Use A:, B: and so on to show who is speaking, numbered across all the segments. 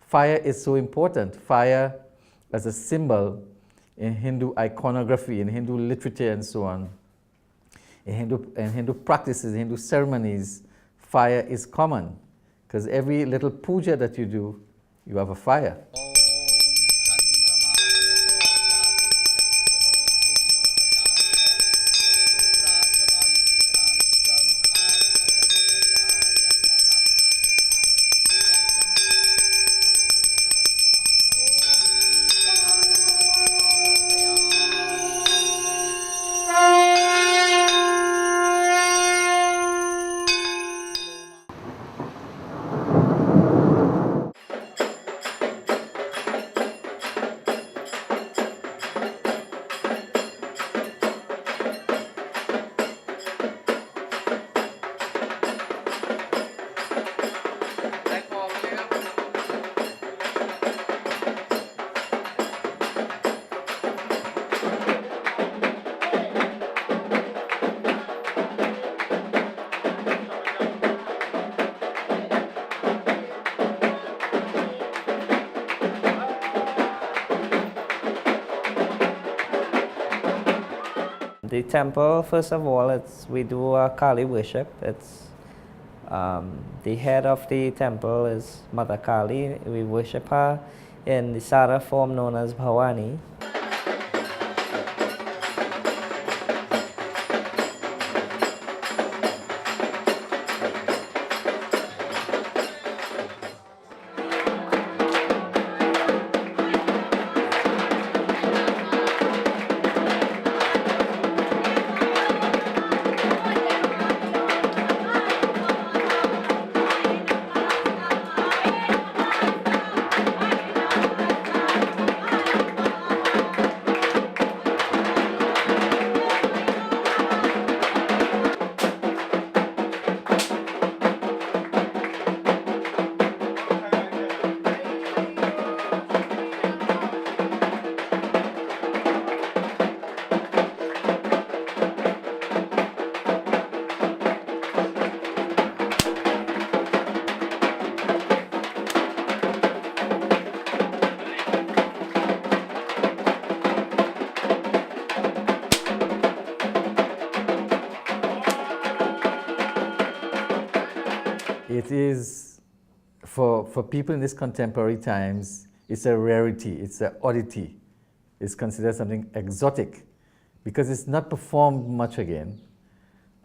A: fire is so important. Fire as a symbol in Hindu iconography, in Hindu literature and so on. In Hindu practices, Hindu ceremonies, fire is common. Because every little puja that you do, you have a fire.
B: The temple, first of all, we do a Kali worship. The head of the temple is Mother Kali. We worship her in the Sara form known as Bhavani.
A: It is, for people in this contemporary times, it's a rarity, it's an oddity. It's considered something exotic because it's not performed much again.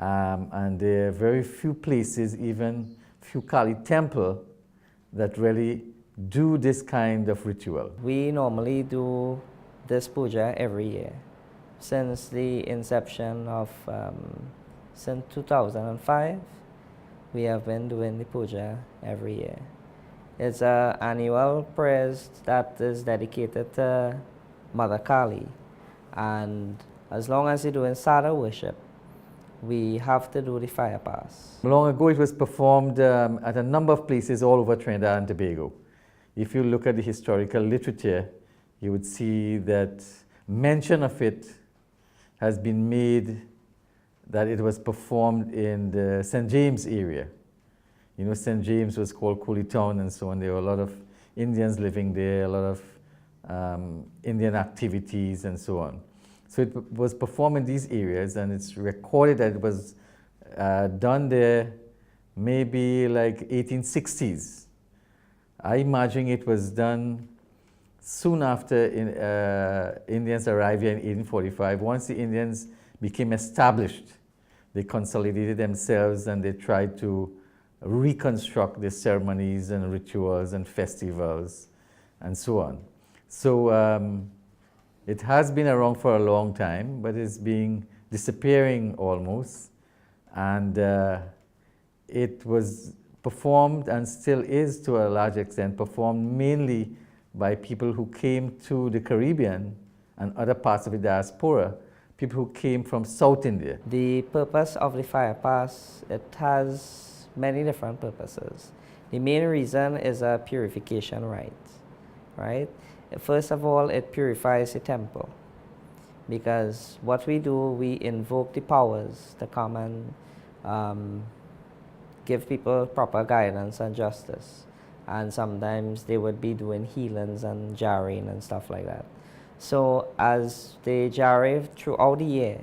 A: And there are very few places, even few Kali temple, that really do this kind of ritual.
B: We normally do this puja every year. Since the inception of, since 2005, we have been doing the puja every year. It's an annual prayers that is dedicated to Mother Kali. And as long as you're doing Sada worship, we have to do the fire pass.
A: Long ago, it was performed at a number of places all over Trinidad and Tobago. If you look at the historical literature, you would see that mention of it has been made that it was performed in the St. James area. You know, St. James was called Coolie Town and so on. There were a lot of Indians living there, a lot of Indian activities and so on. So it was performed in these areas, and it's recorded that it was done there maybe like 1860s. I imagine it was done soon after Indians arrived here in 1845. Once the Indians became established, they consolidated themselves and they tried to reconstruct the ceremonies and rituals and festivals and so on. So it has been around for a long time, but it's disappearing almost. And it was performed and still is to a large extent performed mainly by people who came to the Caribbean and other parts of the diaspora, people who came from South India.
B: The purpose of the fire pass, it has many different purposes. The main reason is a purification rite, right? First of all, it purifies the temple, because what we do, we invoke the powers to come and give people proper guidance and justice. and sometimes they would be doing healings and jarring and stuff like that. So as they jarry throughout the year,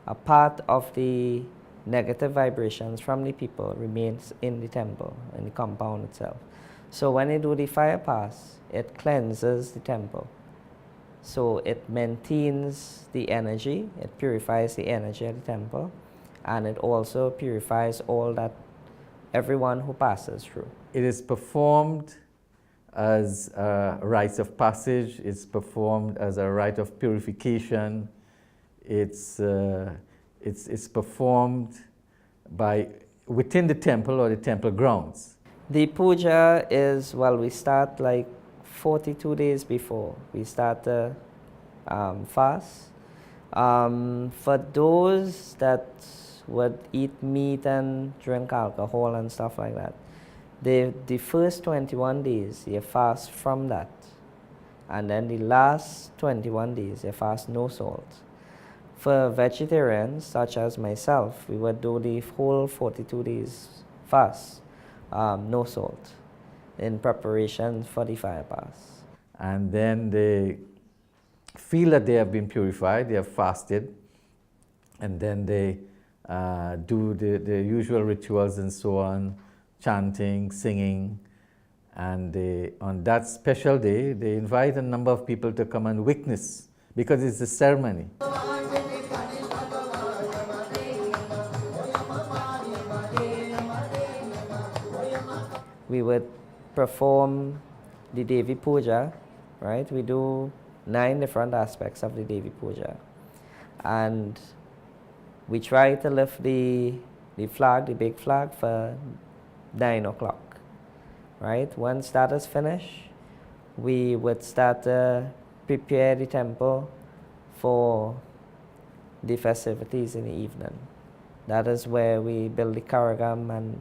B: a part of the negative vibrations from the people remains in the temple, in the compound itself. So when they do the fire pass, it cleanses the temple. So it maintains the energy, it purifies the energy of the temple, and it also purifies everyone who passes through.
A: It is performed as a rite of passage, it's performed as a rite of purification, it's performed within the temple or the temple grounds.
B: The puja is, we start like 42 days before we start the fast. For those that would eat meat and drink alcohol and stuff like that, the first 21 days you fast from that, and then the last 21 days you fast no salt. For vegetarians such as myself, we would do the whole 42 days fast, no salt, in preparation for the fire pass.
A: And then they feel that they have been purified, they have fasted, and then they do the usual rituals and so on, chanting, singing, and on that special day, they invite a number of people to come and witness, because it's a ceremony.
B: We would perform the Devi Puja, right? We do 9 different aspects of the Devi Puja. And we try to lift the flag, the big flag, for 9 o'clock, right? Once that is finished, we would start to prepare the temple for the festivities in the evening. That is where we build the karagam and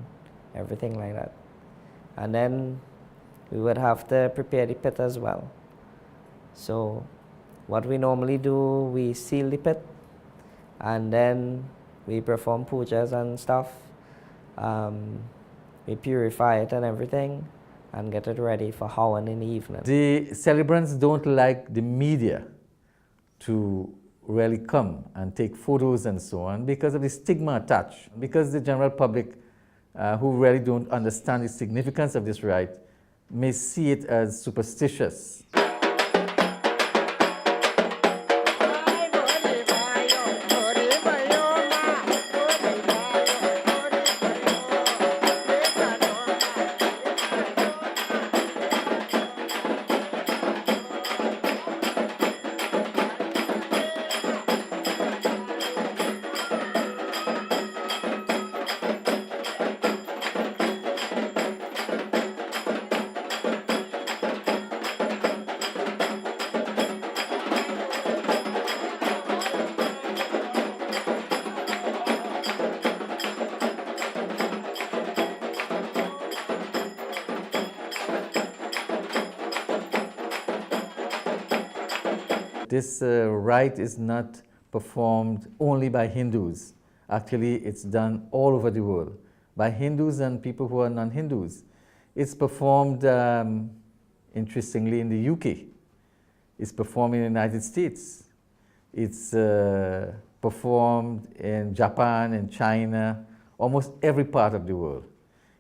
B: everything like that. And then we would have to prepare the pit as well. So what we normally do, we seal the pit, and then we perform pujas and stuff. We purify it and everything, and get it ready for Hawan in the evening.
A: The celebrants don't like the media to really come and take photos and so on because of the stigma attached. Because the general public who really don't understand the significance of this rite may see it as superstitious. This rite is not performed only by Hindus. Actually, it's done all over the world by Hindus and people who are non-Hindus. It's performed, interestingly, in the UK. It's performed in the United States. It's performed in Japan and China, almost every part of the world.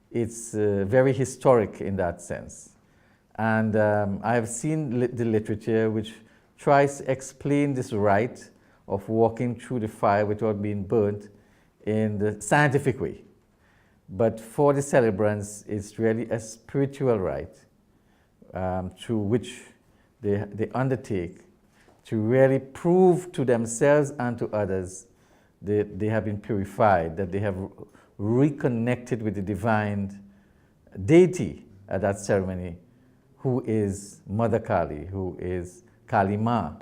A: It's very historic in that sense. And I have seen the literature which tries to explain this rite of walking through the fire without being burnt in the scientific way. But for the celebrants, it's really a spiritual rite through which they undertake to really prove to themselves and to others that they have been purified, that they have reconnected with the divine deity at that ceremony, who is Mother Kali, who is Kali Ma.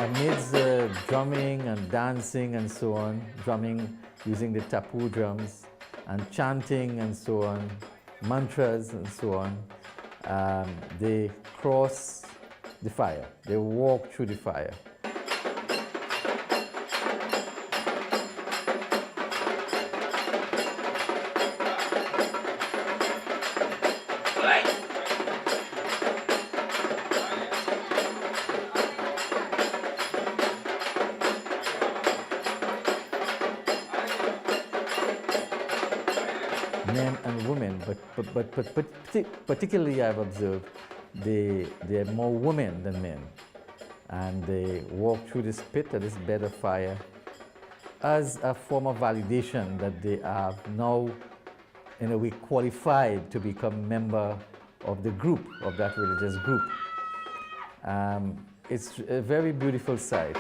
A: amidst drumming and dancing and so on, drumming using the tapu drums and chanting and so on, mantras and so on, they cross the fire, they walk through the fire. Men and women, but particularly I've observed they're more women than men, and they walk through this pit or this bed of fire as a form of validation that they are now in a way qualified to become member of the group, of that religious group. It's a very beautiful sight.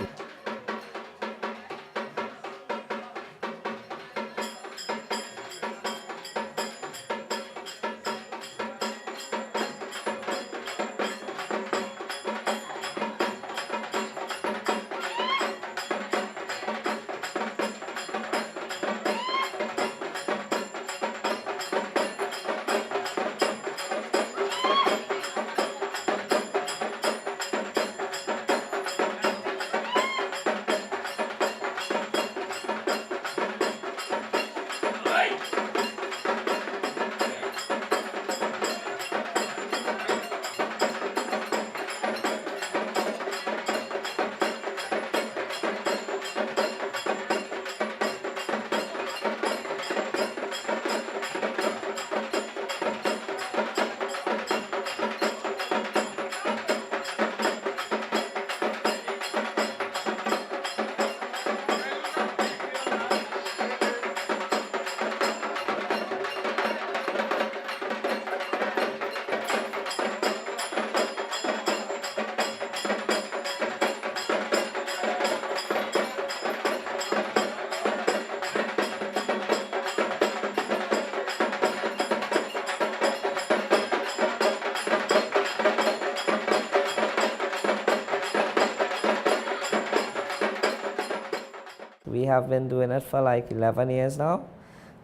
B: We have been doing it for like 11 years now,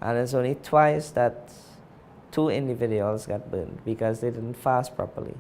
B: and it's only twice that 2 individuals got burned because they didn't fast properly.